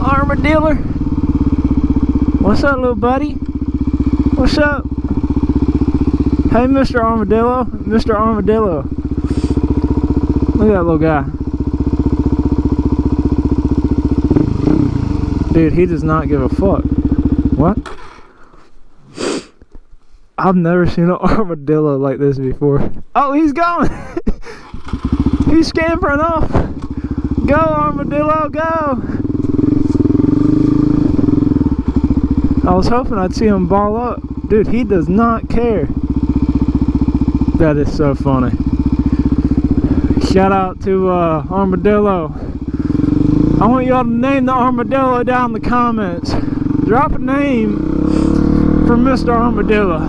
Armadillo. What's up, little buddy? What's up? Hey, Mr. Armadillo. Mr. Armadillo. Look at that little guy. Dude, he does not give a fuck. What? I've never seen an armadillo like this before. Oh, he's going! He's scampering off! Go, armadillo, go! I was hoping I'd see him ball up. Dude, he does not care. That is so funny. Shout out to Armadillo. I want y'all to name the armadillo down in the comments. Drop a name for Mr. Armadillo.